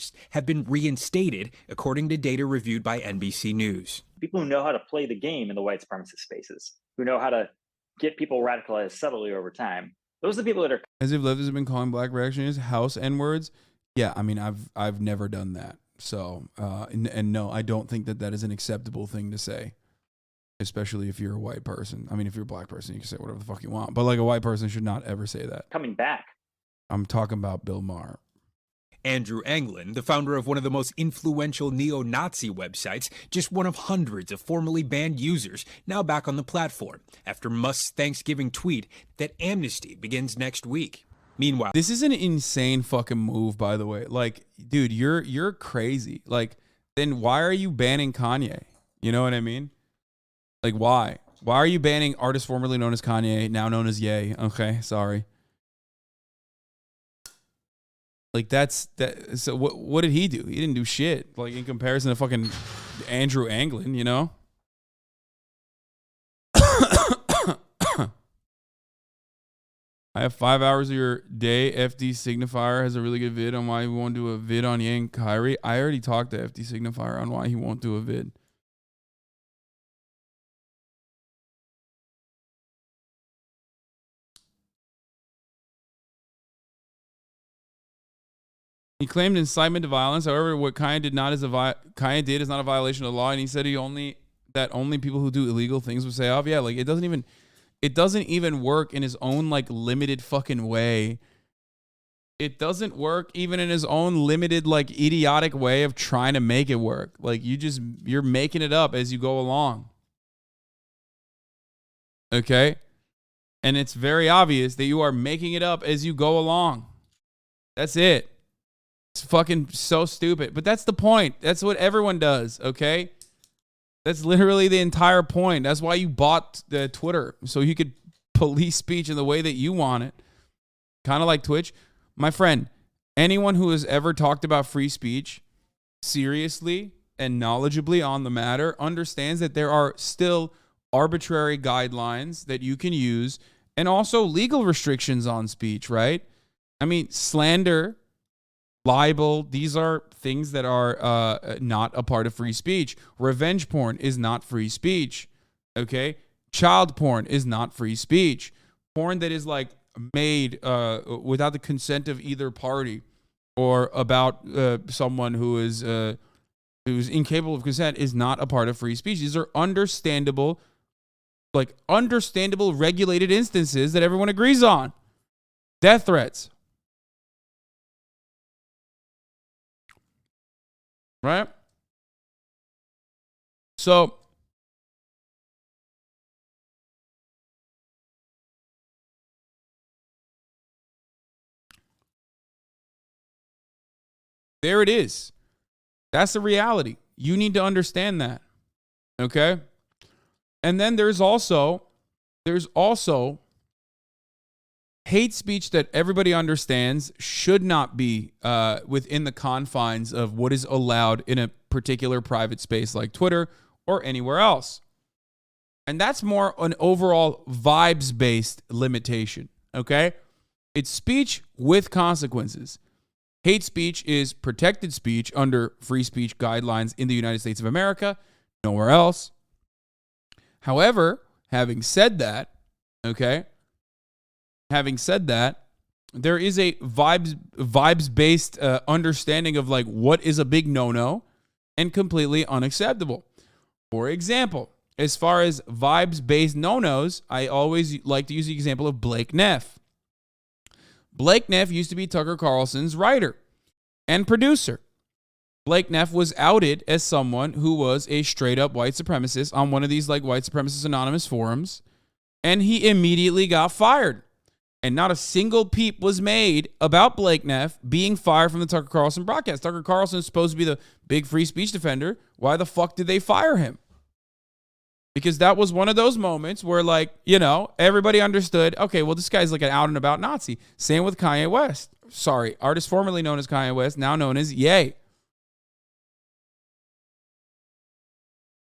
artists have been reinstated, according to data reviewed by NBC News. People who know how to play the game in the white supremacist spaces, who know how to get people radicalized subtly over time. Those are the people that are. As if lefters have been calling black reactionaries house N-words. Yeah, I mean, I've never done that. So, and no, I don't think that is an acceptable thing to say, especially if you're a white person. I mean, if you're a black person, you can say whatever the fuck you want, but like a white person should not ever say that. Coming back. I'm talking about Bill Maher. Andrew Anglin, the founder of one of the most influential neo-Nazi websites, just one of hundreds of formerly banned users, now back on the platform after Musk's Thanksgiving tweet that amnesty begins next week. Meanwhile, this is an insane fucking move, by the way. Like, dude, you're crazy. Like, then why are you banning Kanye? You know what I mean? Like, why? Why are you banning artists formerly known as Kanye, now known as Ye? Okay, sorry. Like, that's that. So what did he do? He didn't do shit. Like, in comparison to fucking Andrew Anglin, you know? I have 5 hours of your day. FD Signifier has a really good vid on why he won't do a vid on Ye and Kyrie. I already talked to FD Signifier on why he won't do a vid. He claimed incitement to violence. However, what Kanye did is not a violation of the law, and he said only people who do illegal things would say off. Yeah, like it doesn't even work in his own like limited fucking way. It doesn't work even in his own limited like idiotic way of trying to make it work. Like you're making it up as you go along. Okay? And it's very obvious that you are making it up as you go along. That's it. It's fucking so stupid. But that's the point. That's what everyone does, okay? That's literally the entire point. That's why you bought the Twitter, so you could police speech in the way that you want it. Kind of like Twitch. My friend, anyone who has ever talked about free speech seriously and knowledgeably on the matter understands that there are still arbitrary guidelines that you can use and also legal restrictions on speech, right? I mean, slander, libel, these are things that are not a part of free speech. Revenge porn is not free speech, okay? Child porn is not free speech. Porn that is like made without the consent of either party or about someone who's incapable of consent is not a part of free speech. These are understandable regulated instances that everyone agrees on. Death threats. Right? So, there it is. That's the reality. You need to understand that. Okay? And then there's also hate speech that everybody understands should not be within the confines of what is allowed in a particular private space like Twitter or anywhere else. And that's more an overall vibes-based limitation, okay? It's speech with consequences. Hate speech is protected speech under free speech guidelines in the United States of America, nowhere else. However, having said that, okay, there is a vibes-based understanding of like what is a big no-no and completely unacceptable. For example, as far as vibes-based no-nos, I always like to use the example of Blake Neff. Blake Neff used to be Tucker Carlson's writer and producer. Blake Neff was outed as someone who was a straight-up white supremacist on one of these like white supremacist anonymous forums, and he immediately got fired. And not a single peep was made about Blake Neff being fired from the Tucker Carlson broadcast. Tucker Carlson is supposed to be the big free speech defender. Why the fuck did they fire him? Because that was one of those moments where, like, you know, everybody understood, okay, well, this guy's like an out and about Nazi. Same with Kanye West. Sorry, artist formerly known as Kanye West, now known as Ye.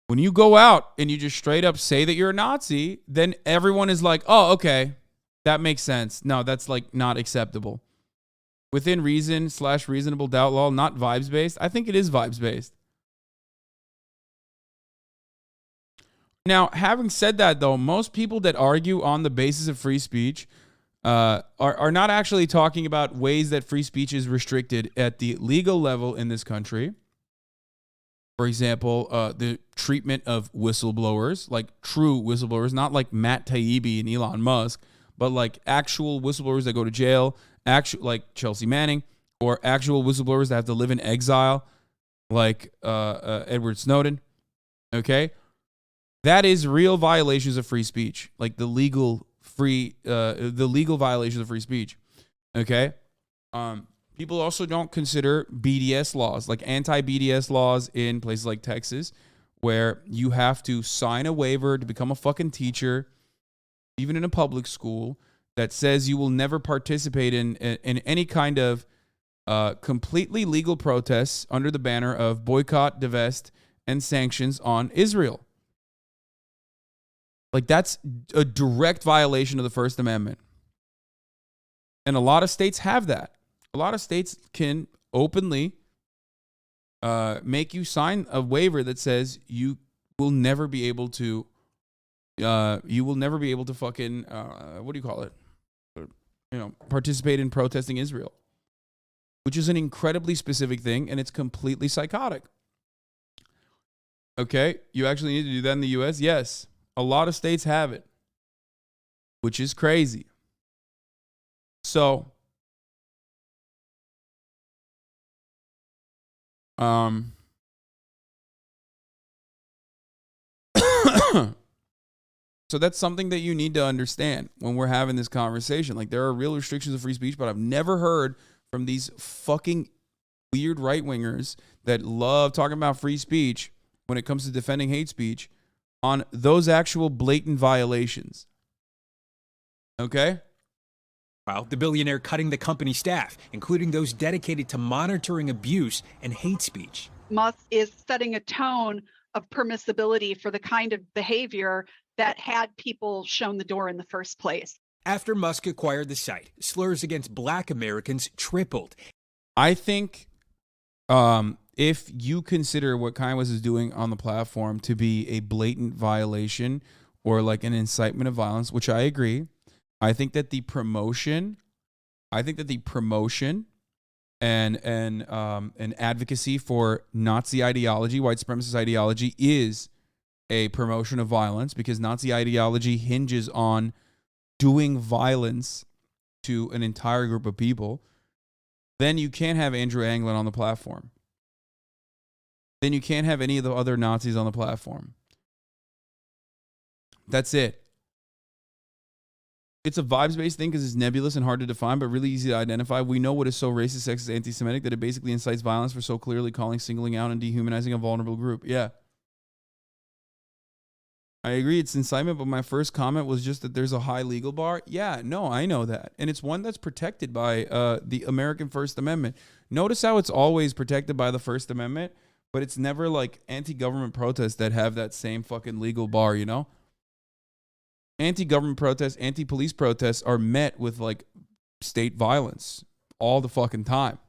When you go out and you just straight up say that you're a Nazi, then everyone is like, oh, okay. That makes sense. No, that's like not acceptable. within reason / reasonable doubt law, not vibes based. I think it is vibes based. Now, having said that, though, most people that argue on the basis of free speech are not actually talking about ways that free speech is restricted at the legal level in this country. For example, the treatment of whistleblowers, like true whistleblowers, not like Matt Taibbi and Elon Musk, but like actual whistleblowers that go to jail, like Chelsea Manning, or actual whistleblowers that have to live in exile, like Edward Snowden. Okay, that is real violations of free speech, like the legal violations of free speech. Okay, people also don't consider BDS laws, like anti-BDS laws in places like Texas, where you have to sign a waiver to become a fucking teacher, even in a public school, that says you will never participate in any kind of completely legal protests under the banner of boycott, divest, and sanctions on Israel. Like, that's a direct violation of the First Amendment. And a lot of states have that. A lot of states can openly make you sign a waiver that says you will never be able to fucking what do you call it? Participate in protesting Israel, which is an incredibly specific thing, and it's completely psychotic. Okay, you actually need to do that in the U.S.? Yes, a lot of states have it, which is crazy. So, so that's something that you need to understand when we're having this conversation. Like, there are real restrictions of free speech, but I've never heard from these fucking weird right-wingers that love talking about free speech when it comes to defending hate speech on those actual blatant violations. Okay? While the billionaire cutting the company staff, including those dedicated to monitoring abuse and hate speech. Musk is setting a tone of permissibility for the kind of behavior that had people shown the door in the first place. After Musk acquired the site, slurs against Black Americans tripled. I think if you consider what Kanye West is doing on the platform to be a blatant violation or like an incitement of violence, which I agree, I think that the promotion and advocacy for Nazi ideology, white supremacist ideology, is a promotion of violence, because Nazi ideology hinges on doing violence to an entire group of people. Then you can't have Andrew Anglin on the platform. Then you can't have any of the other Nazis on the platform. That's it. It's a vibes-based thing because it's nebulous and hard to define, but really easy to identify. We know what is so racist, sexist, anti-Semitic that it basically incites violence for so clearly singling out and dehumanizing a vulnerable group. Yeah. I agree, it's incitement, but my first comment was just that there's a high legal bar. Yeah, no, I know that. And it's one that's protected by the American First Amendment. Notice how it's always protected by the First Amendment, but it's never like anti-government protests that have that same fucking legal bar, you know? Anti-government protests, anti-police protests are met with like state violence all the fucking time.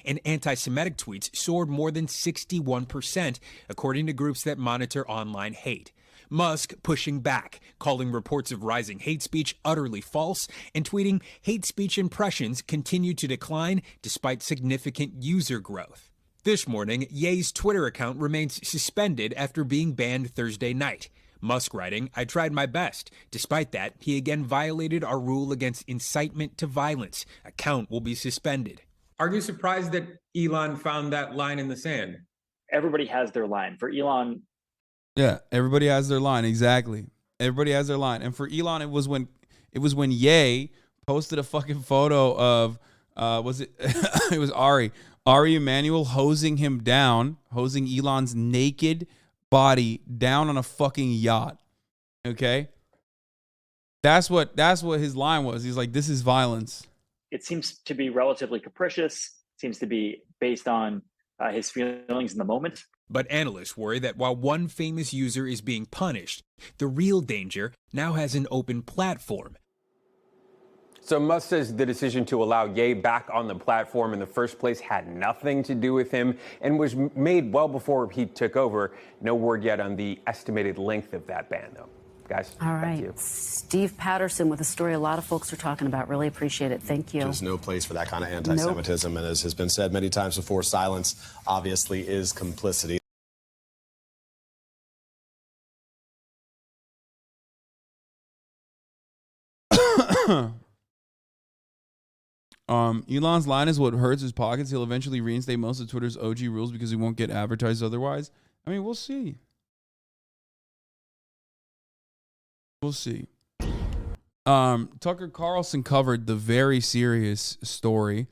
And anti-Semitic tweets soared more than 61%, according to groups that monitor online hate. Musk pushing back, calling reports of rising hate speech utterly false, and tweeting hate speech impressions continue to decline despite significant user growth. This morning, Ye's Twitter account remains suspended after being banned Thursday night. Musk writing, "I tried my best. Despite that, he again violated our rule against incitement to violence. Account will be suspended." Are you surprised that Elon found that line in the sand? Everybody has their line. For Elon, yeah, everybody has their line. Exactly, everybody has their line. And for Elon, it was when Ye posted a fucking photo of was it it was Ari Emanuel hosing Elon's naked body down on a fucking yacht. Okay, that's what his line was. He's like, "This is violence." it seems to be relatively capricious, seems to be based on his feelings in the moment. But analysts worry that while one famous user is being punished, the real danger now has an open platform. So Musk says the decision to allow Ye back on the platform in the first place had nothing to do with him and was made well before he took over. No word yet on the estimated length of that ban, though. Guys, all right. Thank you. Steve Patterson with a story a lot of folks are talking about. Really appreciate it. Thank you. There's no place for that kind of anti-Semitism. And as has been said many times before, silence obviously is complicity. Elon's line is what hurts his pockets. He'll eventually reinstate most of Twitter's OG rules because he won't get advertised otherwise. I mean, we'll see. We'll see. Tucker Carlson covered the very serious story